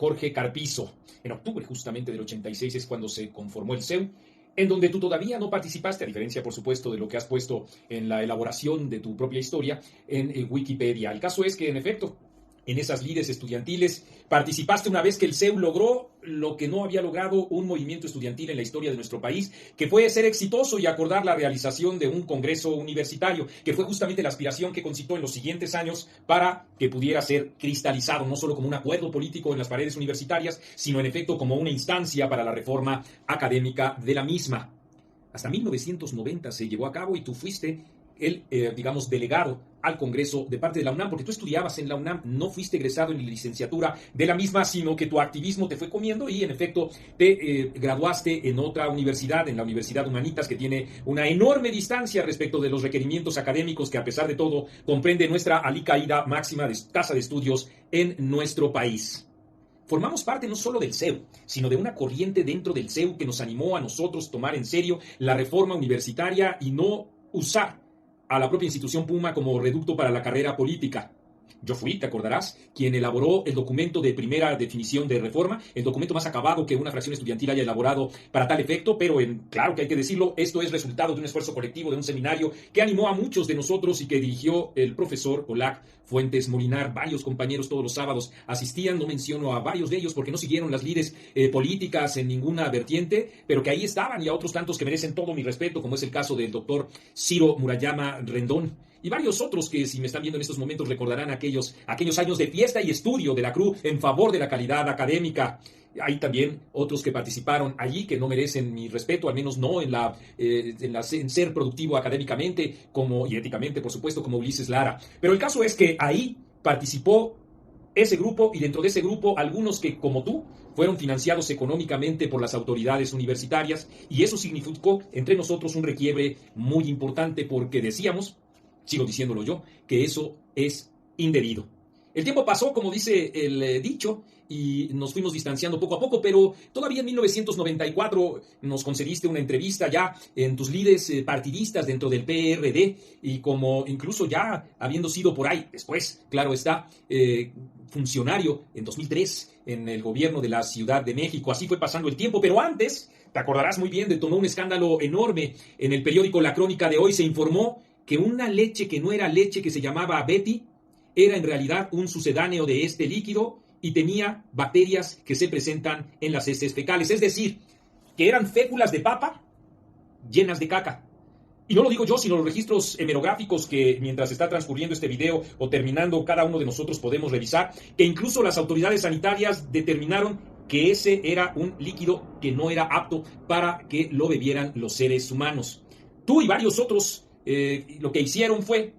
Jorge Carpizo. En octubre justamente del 86 es cuando se conformó el CEU, en donde tú todavía no participaste, a diferencia, por supuesto, de lo que has puesto en la elaboración de tu propia historia en Wikipedia. El caso es que, en efecto, en esas lides estudiantiles participaste una vez que el CEU logró lo que no había logrado un movimiento estudiantil en la historia de nuestro país, que fue ser exitoso y acordar la realización de un congreso universitario, que fue justamente la aspiración que concitó en los siguientes años para que pudiera ser cristalizado, no solo como un acuerdo político en las paredes universitarias, sino en efecto como una instancia para la reforma académica de la misma. Hasta 1990 se llevó a cabo y tú fuiste el, delegado al Congreso de parte de la UNAM, porque tú estudiabas en la UNAM, no fuiste egresado en la licenciatura de la misma, sino que tu activismo te fue comiendo y, en efecto, te graduaste en otra universidad, en la Universidad Humanitas, que tiene una enorme distancia respecto de los requerimientos académicos que, a pesar de todo, comprende nuestra alicaída máxima de tasa de estudios en nuestro país. Formamos parte no solo del CEU, sino de una corriente dentro del CEU que nos animó a nosotros tomar en serio la reforma universitaria y no usar a la propia institución Puma como reducto para la carrera política. Yo fui, te acordarás, quien elaboró el documento de primera definición de reforma, el documento más acabado que una fracción estudiantil haya elaborado para tal efecto, pero claro que hay que decirlo, esto es resultado de un esfuerzo colectivo, de un seminario que animó a muchos de nosotros y que dirigió el profesor Olac Fuentes Molinar. Varios compañeros todos los sábados asistían, no menciono a varios de ellos porque no siguieron las lides políticas en ninguna vertiente, pero que ahí estaban, y a otros tantos que merecen todo mi respeto, como es el caso del doctor Ciro Murayama Rendón. Y varios otros que, si me están viendo en estos momentos, recordarán aquellos años de fiesta y estudio de la CRU en favor de la calidad académica. Hay también otros que participaron allí que no merecen mi respeto, al menos no en ser productivo académicamente y éticamente, por supuesto, como Ulises Lara. Pero el caso es que ahí participó ese grupo, y dentro de ese grupo algunos que, como tú, fueron financiados económicamente por las autoridades universitarias, y eso significó entre nosotros un requiebre muy importante porque decíamos, sigo diciéndolo yo, que eso es indebido. El tiempo pasó, como dice el dicho, y nos fuimos distanciando poco a poco, pero todavía en 1994 nos concediste una entrevista ya en tus lides partidistas dentro del PRD, y como incluso ya habiendo sido por ahí, después, claro está, funcionario en 2003 en el gobierno de la Ciudad de México. Así fue pasando el tiempo, pero antes, te acordarás muy bien, detonó un escándalo enorme. En el periódico La Crónica de Hoy se informó que una leche que no era leche, que se llamaba Betty, era en realidad un sucedáneo de este líquido y tenía bacterias que se presentan en las heces fecales. Es decir, que eran féculas de papa llenas de caca. Y no lo digo yo, sino los registros hemerográficos que, mientras está transcurriendo este video o terminando, cada uno de nosotros podemos revisar, que incluso las autoridades sanitarias determinaron que ese era un líquido que no era apto para que lo bebieran los seres humanos. Tú y varios otros lo que hicieron fue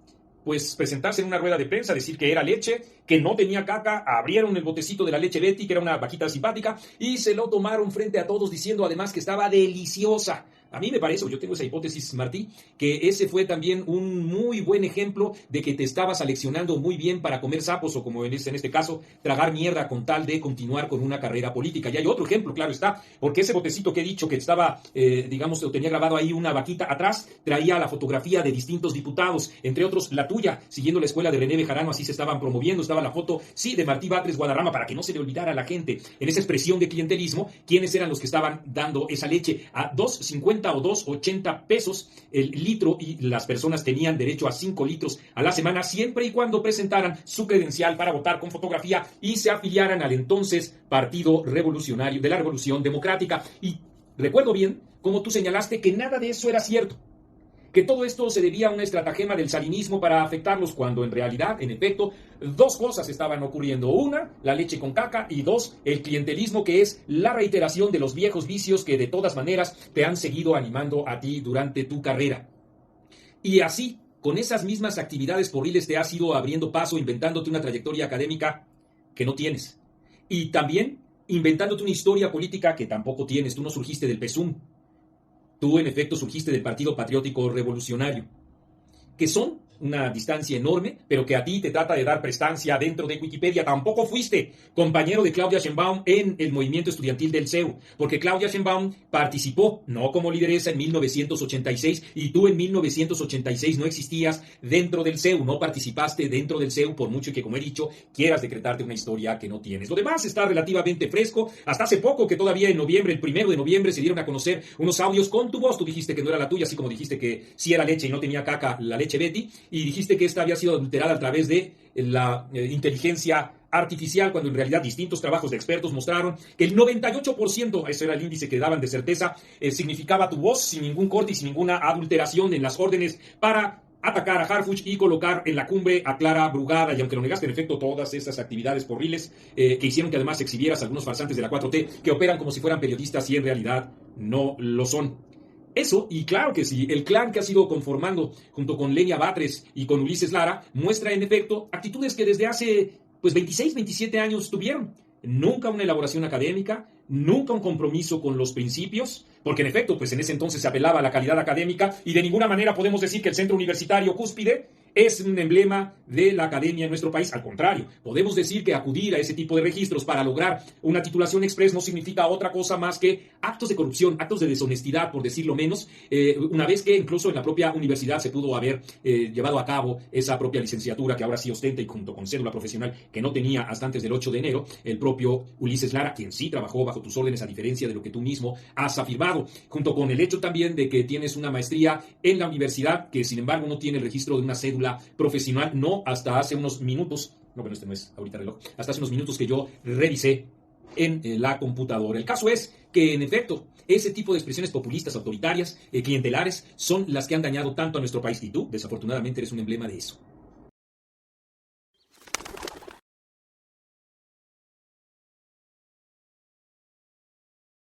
pues presentarse en una rueda de prensa, decir que era leche, que no tenía caca, abrieron el botecito de la leche Betty, que era una vaquita simpática, y se lo tomaron frente a todos diciendo además que estaba deliciosa. A mí me parece, yo tengo esa hipótesis, Martí, que ese fue también un muy buen ejemplo de que te estabas aleccionando muy bien para comer sapos, o como en este caso, tragar mierda con tal de continuar con una carrera política. Y hay otro ejemplo, claro está, porque ese botecito que he dicho que estaba, lo tenía grabado ahí una vaquita atrás, traía la fotografía de distintos diputados, entre otros la tuya, siguiendo la escuela de René Bejarano, así se estaban promoviendo, estaba la foto, sí, de Martí Batres Guadarrama, para que no se le olvidara a la gente, en esa expresión de clientelismo, quiénes eran los que estaban dando esa leche a 2.50 o 2.80 pesos el litro, y las personas tenían derecho a 5 litros a la semana, siempre y cuando presentaran su credencial para votar con fotografía y se afiliaran al entonces Partido Revolucionario de la Revolución Democrática. Y recuerdo bien como tú señalaste que nada de eso era cierto, que todo esto se debía a una estratagema del salinismo para afectarlos, cuando en realidad, en efecto, dos cosas estaban ocurriendo. Una, la leche con caca, y dos, el clientelismo, que es la reiteración de los viejos vicios que de todas maneras te han seguido animando a ti durante tu carrera. Y así, con esas mismas actividades porriles, te has ido abriendo paso, inventándote una trayectoria académica que no tienes. Y también inventándote una historia política que tampoco tienes. Tú no surgiste del PSUM. Tú, en efecto, surgiste del Partido Patriótico Revolucionario, que son una distancia enorme, pero que a ti te trata de dar prestancia dentro de Wikipedia. Tampoco fuiste compañero de Claudia Sheinbaum en el movimiento estudiantil del CEU, porque Claudia Sheinbaum participó, no como lideresa, en 1986, y tú en 1986 no existías dentro del CEU, no participaste dentro del CEU, por mucho que, como he dicho, quieras decretarte una historia que no tienes. Lo demás está relativamente fresco. Hasta hace poco, que todavía en noviembre, el 1 de noviembre, se dieron a conocer unos audios con tu voz. Tú dijiste que no era la tuya, así como dijiste que sí era leche y no tenía caca, la leche Betty, y dijiste que esta había sido adulterada a través de la inteligencia artificial, cuando en realidad distintos trabajos de expertos mostraron que el 98%, ese era el índice que daban de certeza, significaba tu voz sin ningún corte y sin ninguna adulteración en las órdenes para atacar a Harfuch y colocar en la cumbre a Clara Brugada. Y aunque lo negaste, en efecto, todas esas actividades porriles que hicieron que además exhibieras a algunos farsantes de la 4T que operan como si fueran periodistas y en realidad no lo son. Eso, y claro que sí, el clan que ha sido conformando junto con Lenia Batres y con Ulises Lara muestra en efecto actitudes que desde hace 26, 27 años tuvieron. Nunca una elaboración académica, nunca un compromiso con los principios, porque en efecto, en ese entonces se apelaba a la calidad académica y de ninguna manera podemos decir que el Centro Universitario Cúspide es un emblema de la academia en nuestro país. Al contrario, podemos decir que acudir a ese tipo de registros para lograr una titulación express no significa otra cosa más que actos de corrupción, actos de deshonestidad, por decirlo menos, una vez que incluso en la propia universidad se pudo haber llevado a cabo esa propia licenciatura que ahora sí ostenta, y junto con cédula profesional que no tenía hasta antes del 8 de enero, el propio Ulises Lara, quien sí trabajó bajo tus órdenes a diferencia de lo que tú mismo has afirmado, junto con el hecho también de que tienes una maestría en la universidad que sin embargo no tiene el registro de una cédula profesional, no hasta hace unos minutos, no, bueno, este no es ahorita reloj, hasta hace unos minutos que yo revisé en la computadora. El caso es que, en efecto, ese tipo de expresiones populistas, autoritarias, clientelares, son las que han dañado tanto a nuestro país, y tú, desafortunadamente, eres un emblema de eso.